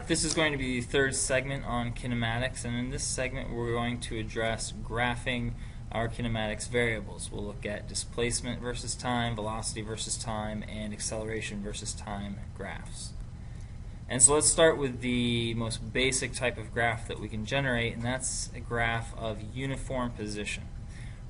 This is going to be the third segment on kinematics, and in this segment we're going to address graphing our kinematics variables. We'll look at displacement versus time, velocity versus time, and acceleration versus time graphs. And so let's start with the most basic type of graph that we can generate, and that's a graph of uniform position.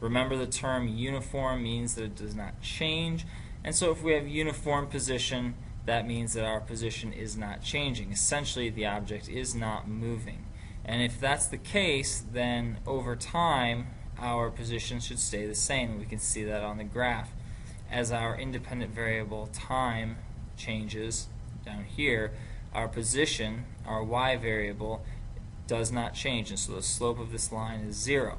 Remember, the term uniform means that it does not change, and so if we have uniform position, that means that our position is not changing. Essentially, the object is not moving. And if that's the case, then over time, our position should stay the same. We can see that on the graph. As our independent variable time changes down here, our position, our y variable, does not change, and so the slope of this line is 0.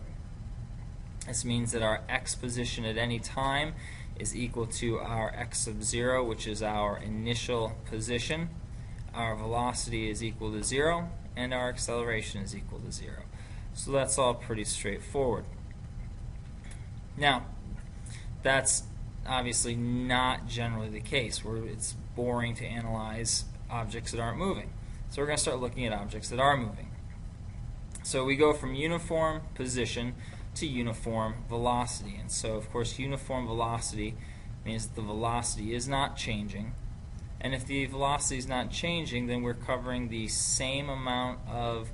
This means that our x position at any time is equal to our x sub 0, which is our initial position. Our velocity is equal to 0, and our acceleration is equal to 0. So that's all pretty straightforward. Now, that's obviously not generally the case, where it's boring to analyze objects that aren't moving. So we're going to start looking at objects that are moving. So we go from uniform position to uniform velocity. And so, of course, uniform velocity means that the velocity is not changing. And if the velocity is not changing, then we're covering the same amount of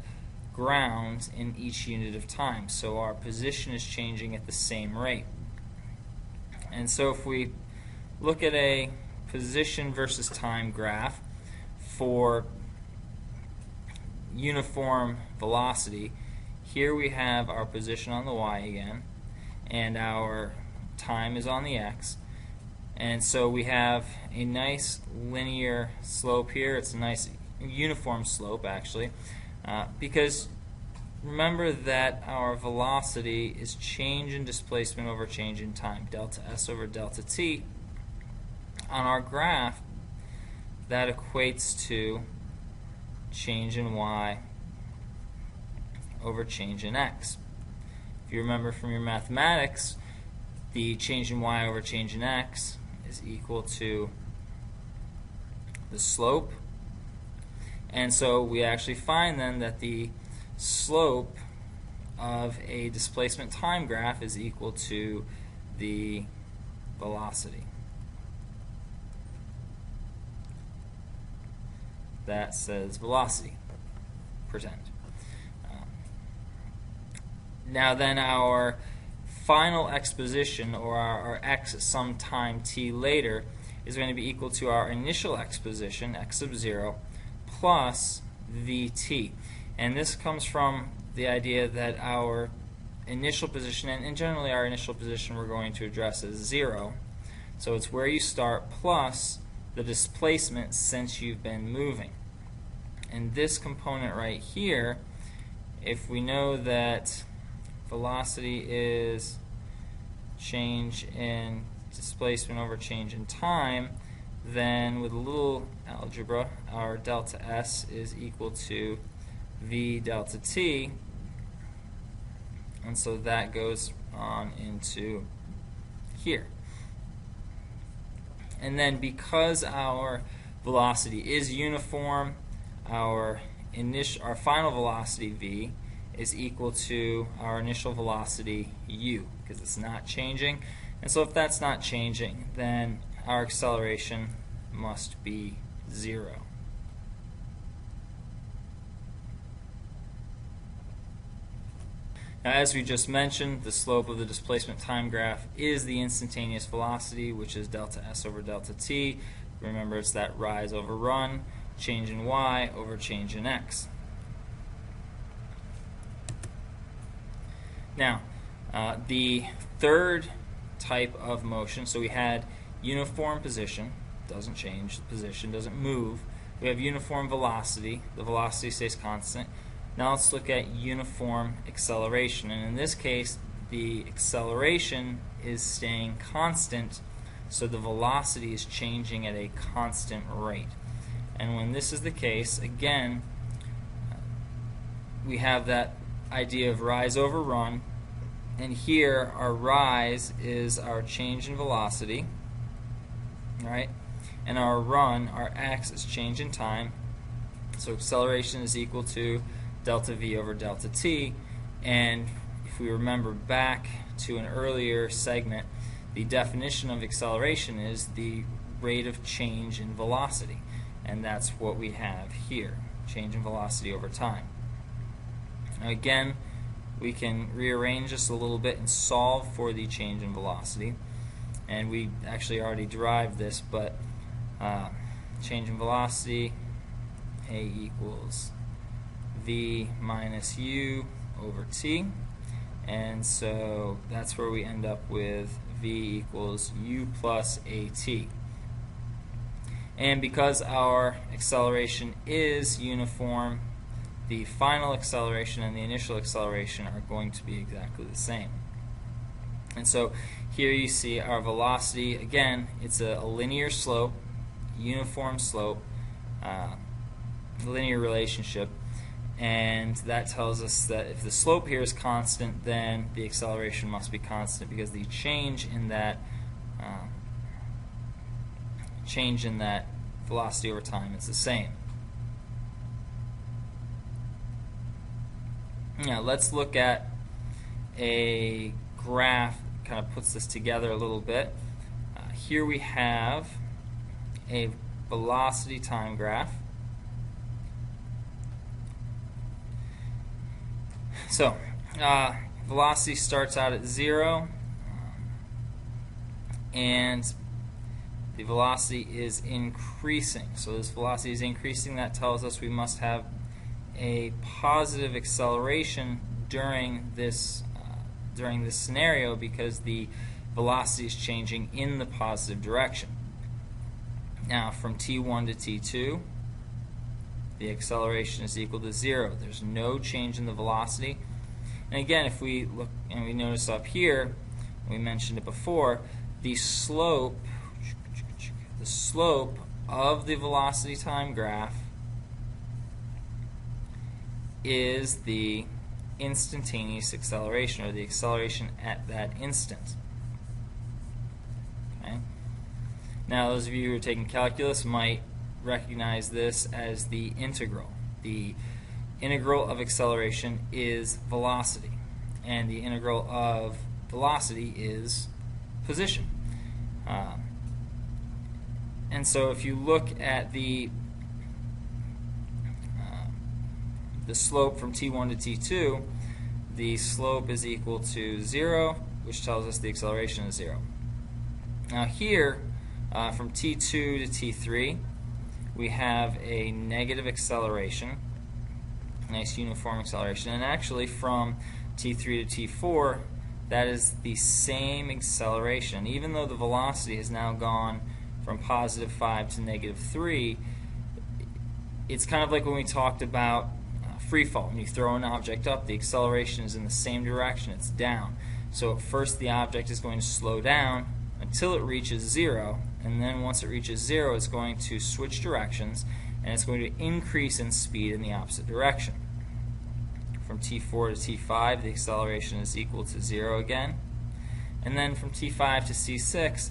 ground in each unit of time. So our position is changing at the same rate. And so if we look at a position versus time graph for uniform velocity, here we have our position on the y again, and our time is on the x. And so we have a nice linear slope here. It's a nice uniform slope, actually, because remember that our velocity is change in displacement over change in time, delta s over delta t. On our graph, that equates to change in y over change in x. If you remember from your mathematics, the change in y over change in x is equal to the slope. And so we actually find then that the slope of a displacement time graph is equal to the velocity. That says velocity, pretend. Now then, our final x position, or our x at some time t later, is going to be equal to our initial x position, x sub 0, plus vt. And this comes from the idea that our initial position, and generally our initial position we're going to address as 0. So it's where you start plus the displacement since you've been moving. And this component right here, if we know that velocity is change in displacement over change in time, then with a little algebra, our delta s is equal to v delta t, and so that goes on into here. And then because our velocity is uniform, our final velocity v is equal to our initial velocity u, because it's not changing. And so if that's not changing, then our acceleration must be 0. Now, as we just mentioned, the slope of the displacement time graph is the instantaneous velocity, which is delta s over delta t. Remember, it's that rise over run, change in y over change in x. Now, the third type of motion, so we had uniform position, doesn't change, the position doesn't move. We have uniform velocity, the velocity stays constant. Now let's look at uniform acceleration, and in this case the acceleration is staying constant, so the velocity is changing at a constant rate. And when this is the case, again, we have that idea of rise over run, and here our rise is our change in velocity, right? And our run, our x, is change in time. So acceleration is equal to delta v over delta t, and if we remember back to an earlier segment, the definition of acceleration is the rate of change in velocity, and that's what we have here, change in velocity over time. Now again, we can rearrange this a little bit and solve for the change in velocity, and we actually already derived this, but change in velocity, A equals v minus u over t, and so that's where we end up with v equals u plus at. And because our acceleration is uniform, the final acceleration and the initial acceleration are going to be exactly the same. And so here you see our velocity, again, it's a linear slope, uniform slope, linear relationship, and that tells us that if the slope here is constant, then the acceleration must be constant, because the change in that velocity over time is the same. Now let's look at a graph that kind of puts this together a little bit. Here we have a velocity time graph. So velocity starts out at 0, and the velocity is increasing. So this velocity is increasing. That tells us we must have a positive acceleration during this scenario, because the velocity is changing in the positive direction. Now from t1 to t2, the acceleration is equal to 0. There's no change in the velocity. And again, if we look and we notice up here, we mentioned it before, the slope of the velocity time graph is the instantaneous acceleration, or the acceleration at that instant. Okay? Now those of you who are taking calculus might recognize this as the integral. The integral of acceleration is velocity, and the integral of velocity is position. And so if you look at the slope from t1 to t2, the slope is equal to 0, which tells us the acceleration is 0. Now here, from t2 to t3, we have a negative acceleration, nice uniform acceleration, and actually from t3 to t4, that is the same acceleration. Even though the velocity has now gone from positive 5 to negative 3, it's kind of like when we talked about free fall. When you throw an object up, the acceleration is in the same direction, it's down. So at first the object is going to slow down until it reaches 0, and then once it reaches 0, it's going to switch directions, and it's going to increase in speed in the opposite direction. From t4 to t5, the acceleration is equal to 0 again. And then from t5 to c6,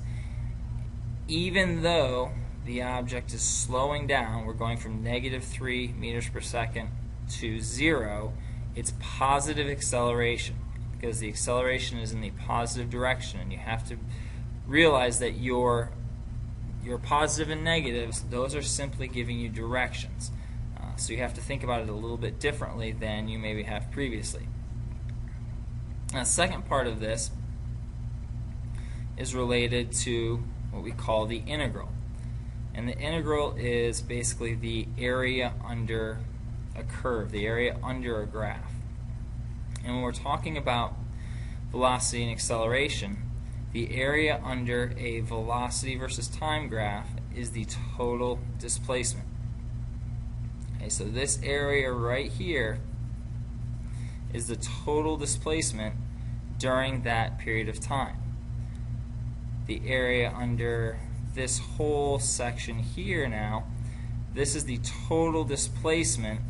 even though the object is slowing down, we're going from negative 3 meters per second to 0, it's positive acceleration, because the acceleration is in the positive direction, and you have to realize that your positive and negatives, those are simply giving you directions. So you have to think about it a little bit differently than you maybe have previously. Now, the second part of this is related to what we call the integral. And the integral is basically the area under a curve, the area under a graph. And when we're talking about velocity and acceleration, the area under a velocity versus time graph is the total displacement. Okay, so this area right here is the total displacement during that period of time. The area under this whole section here now, this is the total displacement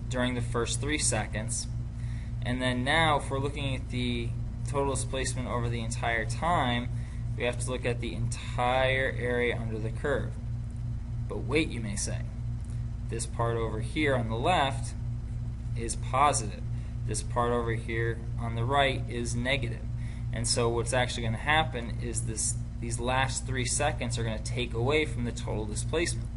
during the first 3 seconds. And then now, if we're looking at the total displacement over the entire time, we have to look at the entire area under the curve. But wait, you may say, this part over here on the left is positive. This part over here on the right is negative. And so what's actually going to happen is these last 3 seconds are going to take away from the total displacement.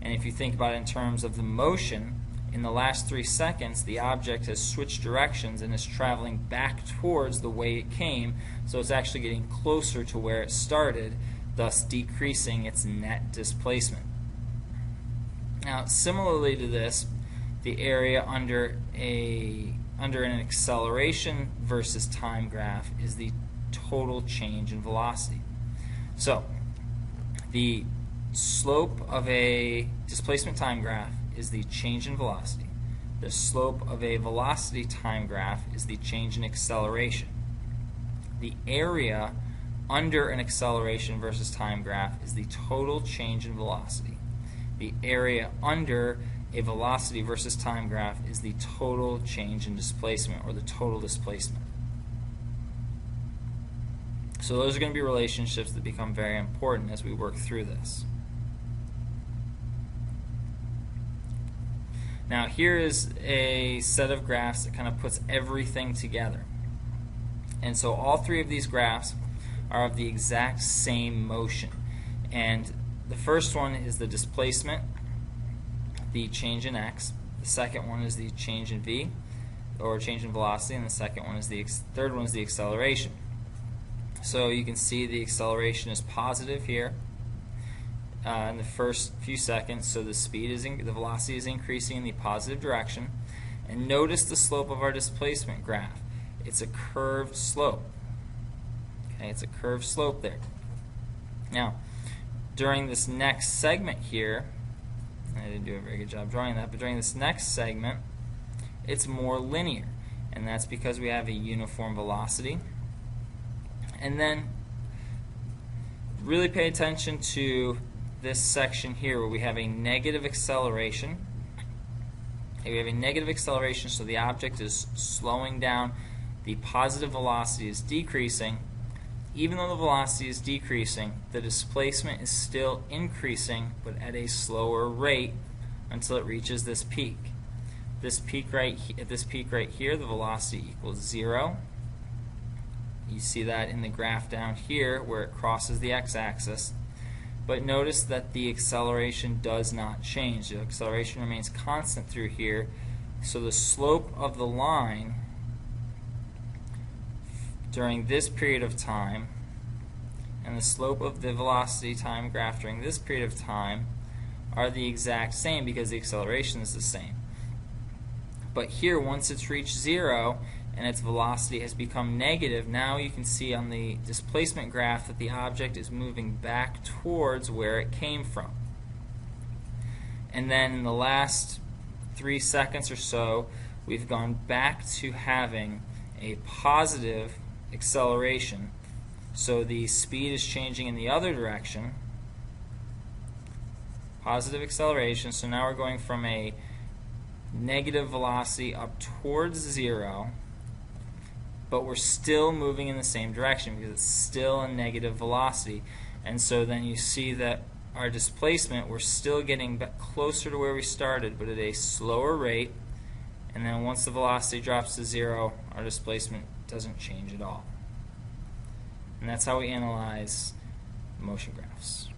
And if you think about it in terms of the motion, in the last 3 seconds the object has switched directions and is traveling back towards the way it came, so it's actually getting closer to where it started, thus decreasing its net displacement. Now, similarly to this, the area under an acceleration versus time graph is the total change in velocity. So, the slope of a displacement time graph is the change in velocity. The slope of a velocity time graph is the change in acceleration. The area under an acceleration versus time graph is the total change in velocity. The area under a velocity versus time graph is the total change in displacement, or the total displacement. So those are going to be relationships that become very important as we work through this. Now here is a set of graphs that kind of puts everything together. And so all 3 of these graphs are of the exact same motion. And the first one is the displacement, the change in x. The second one is the change in v, or change in velocity, and the third one is the acceleration. So you can see the acceleration is positive here in the first few seconds. So the velocity is increasing in the positive direction. And notice the slope of our displacement graph. It's a curved slope. Okay, it's a curved slope there. Now, during this next segment here, I didn't do a very good job drawing that, but during this next segment, it's more linear. And that's because we have a uniform velocity. And then really pay attention to this section here where we have a negative acceleration. Okay, we have a negative acceleration, so the object is slowing down. The positive velocity is decreasing. Even though the velocity is decreasing, the displacement is still increasing, but at a slower rate until it reaches this peak. At this peak right here, the velocity equals 0. You see that in the graph down here where it crosses the x-axis. But notice that the acceleration does not change. The acceleration remains constant through here. So the slope of the line during this period of time and the slope of the velocity time graph during this period of time are the exact same because the acceleration is the same. But here, once it's reached 0 and its velocity has become negative, now you can see on the displacement graph that the object is moving back towards where it came from. And then in the last 3 seconds or so, we've gone back to having a positive acceleration. So the speed is changing in the other direction. Positive acceleration. So now we're going from a negative velocity up towards 0, but we're still moving in the same direction because it's still a negative velocity. And so then you see that our displacement, we're still getting closer to where we started, but at a slower rate. And then once the velocity drops to 0, our displacement doesn't change at all. And that's how we analyze motion graphs.